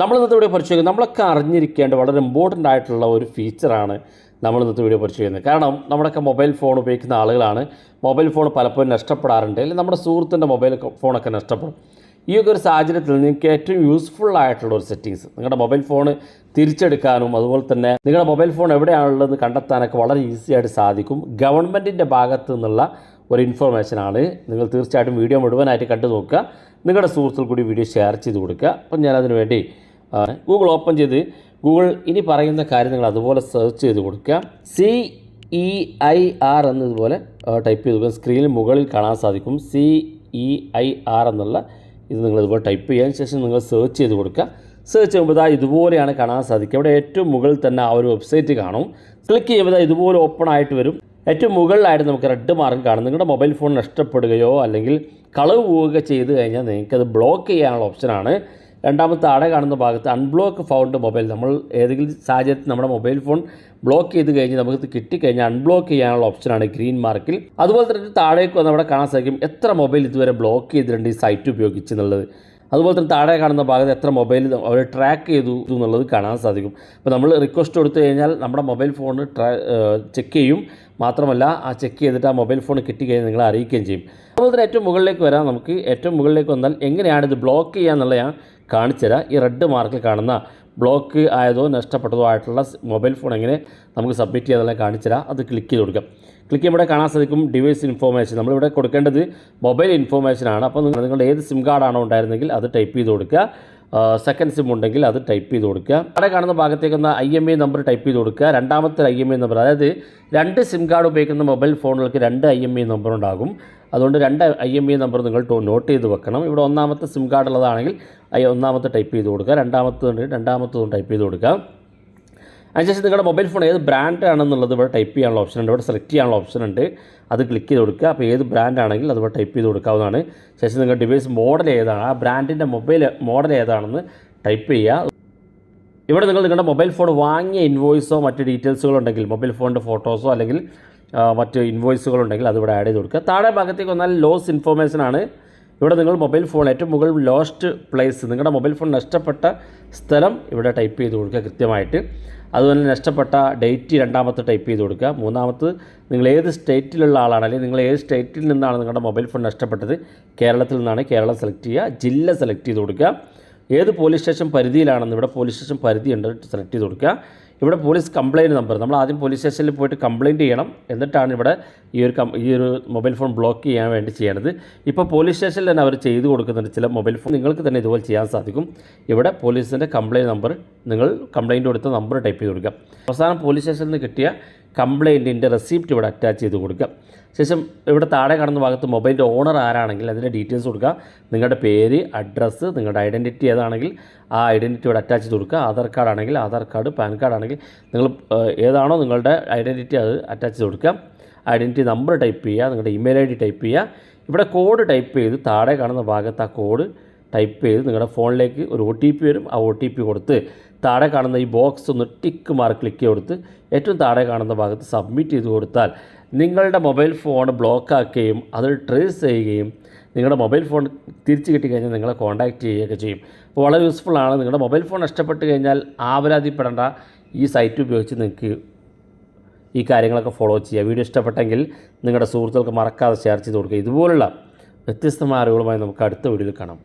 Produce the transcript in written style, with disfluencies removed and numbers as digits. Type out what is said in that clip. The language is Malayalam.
നമ്മൾ ഇന്നത്തെ വീഡിയോ പരിശോധിക്കുന്നത് നമ്മളൊക്കെ അറിഞ്ഞിരിക്കേണ്ട വളരെ ഇമ്പോർട്ടൻ്റ് ആയിട്ടുള്ള ഒരു ഫീച്ചറാണ് നമ്മൾ ഇന്നത്തെ വീഡിയോ പരിശോധിക്കുന്നത്. കാരണം നമ്മുടെയൊക്കെ മൊബൈൽ ഫോൺ ഉപയോഗിക്കുന്ന ആളുകളാണ്. മൊബൈൽ ഫോൺ പലപ്പോഴും നഷ്ടപ്പെടാറുണ്ട്, അല്ലെങ്കിൽ നമ്മുടെ സുഹൃത്തിൻ്റെ മൊബൈൽ ഫോണൊക്കെ നഷ്ടപ്പെടും. ഈ ഒരു സാഹചര്യത്തിൽ നിങ്ങൾക്ക് ഏറ്റവും യൂസ്ഫുൾ ആയിട്ടുള്ള ഒരു സെറ്റിങ്സ്, നിങ്ങളുടെ മൊബൈൽ ഫോൺ തിരിച്ചെടുക്കാനും അതുപോലെ തന്നെ നിങ്ങളുടെ മൊബൈൽ ഫോൺ എവിടെയാണുള്ളതെന്ന് കണ്ടെത്താനൊക്കെ വളരെ ഈസി ആയിട്ട് സാധിക്കും. ഗവൺമെൻറ്റിൻ്റെ ഭാഗത്തു നിന്നുള്ള ഒരു ഇൻഫർമേഷനാണ്. നിങ്ങൾ തീർച്ചയായിട്ടും വീഡിയോ മുഴുവനായിട്ട് കണ്ടു നോക്കുക, നിങ്ങളുടെ സുഹൃത്തുക്കൾ കൂടി വീഡിയോ ഷെയർ ചെയ്ത് കൊടുക്കുക. അപ്പം ഞാനതിന് വേണ്ടി ഗൂഗിൾ ഓപ്പൺ ചെയ്ത് ഗൂഗിൾ ഇനി പറയുന്ന കാര്യം നിങ്ങൾ അതുപോലെ സെർച്ച് ചെയ്ത് കൊടുക്കുക. CEIR എന്നതുപോലെ ടൈപ്പ് ചെയ്ത് കൊടുക്കുക. സ്ക്രീനിൽ മുകളിൽ കാണാൻ സാധിക്കും CEIR എന്നുള്ള ഇത് നിങ്ങൾ ഇതുപോലെ ടൈപ്പ് ചെയ്യാൻ ശേഷം നിങ്ങൾ സെർച്ച് ചെയ്ത് കൊടുക്കുക. സെർച്ച് ചെയ്യുമ്പോൾ ഇതുപോലെയാണ് കാണാൻ സാധിക്കുക. ഇവിടെ ഏറ്റവും മുകളിൽ തന്നെ ആ ഒരു വെബ്സൈറ്റ് കാണും. ക്ലിക്ക് ചെയ്യുമ്പോൾ ഇതുപോലെ ഓപ്പൺ ആയിട്ട് വരും. ഏറ്റവും മുകളിലായിട്ട് നമുക്ക് റെഡ് മാർക്ക് കാണും. നിങ്ങളുടെ മൊബൈൽ ഫോൺ നഷ്ടപ്പെടുകയോ അല്ലെങ്കിൽ കളവ് പോവുകയോ ചെയ്ത് കഴിഞ്ഞാൽ നിങ്ങൾക്കത് ബ്ലോക്ക് ചെയ്യാനുള്ള ഓപ്ഷനാണ്. രണ്ടാമത്തെ താഴെ കാണുന്ന ഭാഗത്ത് അൺബ്ലോക്ക് ഫൗണ്ട് മൊബൈൽ, നമ്മൾ ഏതെങ്കിലും സാഹചര്യത്തിൽ നമ്മുടെ മൊബൈൽ ഫോൺ ബ്ലോക്ക് ചെയ്ത് കഴിഞ്ഞ് നമുക്ക് കിട്ടിക്കഴിഞ്ഞാൽ അൺബ്ലോക്ക് ചെയ്യാനുള്ള ഓപ്ഷനാണ് ഗ്രീൻ മാർക്കിൽ. അതുപോലെ തന്നെ താഴേക്ക് വന്ന് അവിടെ കാണാൻ സാധിക്കും എത്ര മൊബൈൽ ഇതുവരെ ബ്ലോക്ക് ചെയ്തിട്ടുണ്ട് ഈ സൈറ്റ് ഉപയോഗിച്ച് എന്നുള്ളത്. അതുപോലെ തന്നെ താഴെ കാണുന്ന ഭാഗത്ത് എത്ര മൊബൈൽ അവർ ട്രാക്ക് ചെയ്തു എന്നുള്ളത് കാണാൻ സാധിക്കും. അപ്പോൾ നമ്മൾ റിക്വസ്റ്റ് കൊടുത്തു കഴിഞ്ഞാൽ നമ്മുടെ മൊബൈൽ ഫോൺ ചെക്ക് ചെയ്യും. മാത്രമല്ല ആ ചെക്ക് ചെയ്തിട്ട് ആ മൊബൈൽ ഫോൺ കിട്ടിക്കഴിഞ്ഞാൽ നിങ്ങളെ അറിയിക്കുകയും ചെയ്യും. അതുപോലെ തന്നെ ഏറ്റവും മുകളിലേക്ക് വരാം. നമുക്ക് ഏറ്റവും മുകളിലേക്ക് വന്നാൽ എങ്ങനെയാണ് ഇത് ബ്ലോക്ക് ചെയ്യുക എന്നുള്ളത് ഞാൻ കാണിച്ചു തരാം. ഈ റെഡ് മാർക്കിൽ കാണുന്ന ബ്ലോക്ക് ആയതോ നഷ്ടപ്പെട്ടതോ ആയിട്ടുള്ള മൊബൈൽ ഫോൺ എങ്ങനെ നമുക്ക് സബ്മിറ്റ് ചെയ്യാതെല്ലാം കാണിച്ചു തരാം. അത് ക്ലിക്ക് ചെയ്ത് കൊടുക്കാം. ക്ലിക്ക് ചെയ്യുമ്പോൾ കാണാൻ സാധിക്കും ഡിവൈസ് ഇൻഫോർമേഷൻ. നമ്മളിവിടെ കൊടുക്കേണ്ടത് മൊബൈൽ ഇൻഫോർമേഷനാണ്. അപ്പോൾ നിങ്ങളുടെ ഏത് സിം കാർഡാണോ ഉണ്ടായിരുന്നെങ്കിൽ അത് ടൈപ്പ് ചെയ്ത് കൊടുക്കുക. സെക്കൻഡ് സിം ഉണ്ടെങ്കിൽ അത് ടൈപ്പ് ചെയ്ത് കൊടുക്കുക. അവിടെ കാണുന്ന ഭാഗത്തേക്കൊന്ന് IMEI നമ്പർ ടൈപ്പ് ചെയ്ത് കൊടുക്കുക. രണ്ടാമത്തെ IMEI നമ്പർ, അതായത് 2 സിം കാർഡ് ഉപയോഗിക്കുന്ന മൊബൈൽ ഫോണുകൾക്ക് 2 IMEI നമ്പർ ഉണ്ടാകും. അതുകൊണ്ട് 2 IMEI നമ്പർ നിങ്ങൾ നോട്ട് ചെയ്ത് വെക്കണം. ഇവിടെ ഒന്നാമത്തെ സിം കാർഡ് ഉള്ളതാണെങ്കിൽ ഒന്നാമത്തെ ടൈപ്പ് ചെയ്ത് കൊടുക്കുക. രണ്ടാമത്തതും ടൈപ്പ് ചെയ്ത് കൊടുക്കുക. അതിനുശേഷം നിങ്ങളുടെ മൊബൈൽ ഫോൺ ഏത് ബ്രാൻഡാണെന്നുള്ളത് ഇവിടെ ടൈപ്പ് ചെയ്യാനുള്ള ഓപ്ഷൻ ഉണ്ട്. ഇവിടെ സെലക്ട് ചെയ്യാനുള്ള ഓപ്ഷൻ ഉണ്ട്. അത് ക്ലിക്ക് ചെയ്ത് കൊടുക്കുക. അപ്പോൾ ഏത് ബ്രാൻഡാണെങ്കിൽ അത് ഇവിടെ ടൈപ്പ് ചെയ്ത് കൊടുക്കാവുന്നതാണ്. ശേഷം നിങ്ങളുടെ ഡിവൈസ് മോഡൽ ഏതാണ്, ആ ബ്രാൻഡിൻ്റെ മൊബൈൽ മോഡൽ ഏതാണെന്ന് ടൈപ്പ് ചെയ്യുക. ഇവിടെ നിങ്ങളുടെ മൊബൈൽ ഫോൺ വാങ്ങിയ ഇൻവോയ്സോ മറ്റ് ഡീറ്റെയിൽസുകളോ ഉണ്ടെങ്കിൽ, മൊബൈൽ ഫോണിൻ്റെ ഫോട്ടോസോ അല്ലെങ്കിൽ മറ്റ് ഇൻവോയ്സുകളുണ്ടെങ്കിൽ അതിവിടെ ആഡ് ചെയ്ത് കൊടുക്കുക. താഴെ ഭാഗത്തേക്ക് വന്നാൽ ലോസ് ഇൻഫോർമേഷനാണ്. ഇവിടെ നിങ്ങൾ മൊബൈൽ ഫോൺ ഏറ്റവും മുകളിൽ ലോസ്റ്റ് പ്ലേസ്, നിങ്ങളുടെ മൊബൈൽ ഫോൺ നഷ്ടപ്പെട്ട സ്ഥലം ഇവിടെ ടൈപ്പ് ചെയ്ത് കൊടുക്കുക കൃത്യമായിട്ട്. അതുപോലെ നഷ്ടപ്പെട്ട ഡേറ്റ് രണ്ടാമത്തെ ടൈപ്പ് ചെയ്ത് കൊടുക്കുക. മൂന്നാമത് നിങ്ങൾ ഏത് സ്റ്റേറ്റിലുള്ള ആളാണ്, അല്ലെങ്കിൽ നിങ്ങൾ ഏത് സ്റ്റേറ്റിൽ നിന്നാണ് നിങ്ങളുടെ മൊബൈൽ ഫോൺ നഷ്ടപ്പെട്ടത്. കേരളത്തിൽ നിന്നാണ് കേരളം സെലക്ട് ചെയ്യുക. ജില്ല സെലക്ട് ചെയ്ത് കൊടുക്കുക. ഏത് പോലീസ് സ്റ്റേഷൻ പരിധിയിലാണെന്ന് ഇവിടെ പോലീസ് സ്റ്റേഷൻ പരിധി ഉണ്ട്, സെലക്ട് ചെയ്ത് കൊടുക്കുക. ഇവിടെ പോലീസ് കംപ്ലയിൻറ്റ് നമ്പർ, നമ്മൾ ആദ്യം പോലീസ് സ്റ്റേഷനിൽ പോയിട്ട് കംപ്ലയിൻറ്റ് ചെയ്യണം. എന്നിട്ടാണ് ഇവിടെ ഈ ഒരു മൊബൈൽ ഫോൺ ബ്ലോക്ക് ചെയ്യാൻ വേണ്ടി ചെയ്യേണ്ടത്. ഇപ്പോൾ പോലീസ് സ്റ്റേഷനിൽ തന്നെ അവർ ചെയ്ത് കൊടുക്കുന്നുണ്ട്. ചില മൊബൈൽ ഫോൺ നിങ്ങൾക്ക് തന്നെ ഇതുപോലെ ചെയ്യാൻ സാധിക്കും. ഇവിടെ പോലീസിൻ്റെ കംപ്ലയിൻറ്റ് നമ്പർ, നിങ്ങൾ കംപ്ലയിൻറ്റ് കൊടുത്ത നമ്പർ ടൈപ്പ് ചെയ്ത് കൊടുക്കുക. അവസാനം പോലീസ് സ്റ്റേഷനിൽ നിന്ന് കിട്ടിയ കംപ്ലയിൻറ്റിൻ്റെ റെസിപ്റ്റ് ഇവിടെ അറ്റാച്ച് ചെയ്ത് കൊടുക്കുക. ശേഷം ഇവിടെ താഴെ കാണുന്ന ഭാഗത്ത് മൊബൈലിൻ്റെ ഓണർ ആരാണെങ്കിൽ അതിൻ്റെ ഡീറ്റെയിൽസ് കൊടുക്കുക. നിങ്ങളുടെ പേര്, അഡ്രസ്സ്, നിങ്ങളുടെ ഐഡൻറ്റിറ്റി ഏതാണെങ്കിൽ ആ ഐഡൻറ്റിറ്റി ഇവിടെ അറ്റാച്ച് ചെയ്ത് കൊടുക്കുക. ആധാർ കാർഡ് ആണെങ്കിൽ ആധാർ കാർഡ്, പാൻ കാർഡ് ആണെങ്കിൽ നിങ്ങൾ ഏതാണോ നിങ്ങളുടെ ഐഡൻറ്റിറ്റി അത് അറ്റാച്ച് ചെയ്ത് കൊടുക്കുക. ഐഡൻറ്റിറ്റി നമ്പർ ടൈപ്പ് ചെയ്യുക, നിങ്ങളുടെ ഇമെയിൽ ID ടൈപ്പ് ചെയ്യുക. ഇവിടെ കോഡ് ടൈപ്പ് ചെയ്ത് താഴെ കാണുന്ന ഭാഗത്ത് ആ കോഡ് ടൈപ്പ് ചെയ്ത് നിങ്ങളുടെ ഫോണിലേക്ക് ഒരു OTP വരും. ആ OTP കൊടുത്ത് താഴെ കാണുന്ന ഈ ബോക്സ് ഒന്ന് ടിക്ക് മാർക്ക് ക്ലിക്ക് കൊടുത്ത് ഏറ്റവും താഴെ കാണുന്ന ഭാഗത്ത് സബ്മിറ്റ് ചെയ്ത് കൊടുത്താൽ നിങ്ങളുടെ മൊബൈൽ ഫോൺ ബ്ലോക്കാക്കുകയും അത് ട്രേസ് ചെയ്യുകയും നിങ്ങളുടെ മൊബൈൽ ഫോൺ തിരിച്ച് കിട്ടിക്കഴിഞ്ഞാൽ നിങ്ങളെ കോൺടാക്റ്റ് ചെയ്യുകയൊക്കെ ചെയ്യും. അപ്പോൾ വളരെ യൂസ്ഫുള്ളാണ്. നിങ്ങളുടെ മൊബൈൽ ഫോൺ നഷ്ടപ്പെട്ട് കഴിഞ്ഞാൽ ആവലാതിപ്പെടേണ്ട. ഈ സൈറ്റ് ഉപയോഗിച്ച് നിങ്ങൾക്ക് ഈ കാര്യങ്ങളൊക്കെ ഫോളോ ചെയ്യുക. വീഡിയോ ഇഷ്ടപ്പെട്ടെങ്കിൽ നിങ്ങളുടെ സുഹൃത്തുക്കൾക്ക് മറക്കാതെ ഷെയർ ചെയ്ത് കൊടുക്കുക. ഇതുപോലുള്ള വ്യത്യസ്തമായ അറിവുകളുമായി നമുക്ക് അടുത്ത വീഡിയോയിൽ കാണാം.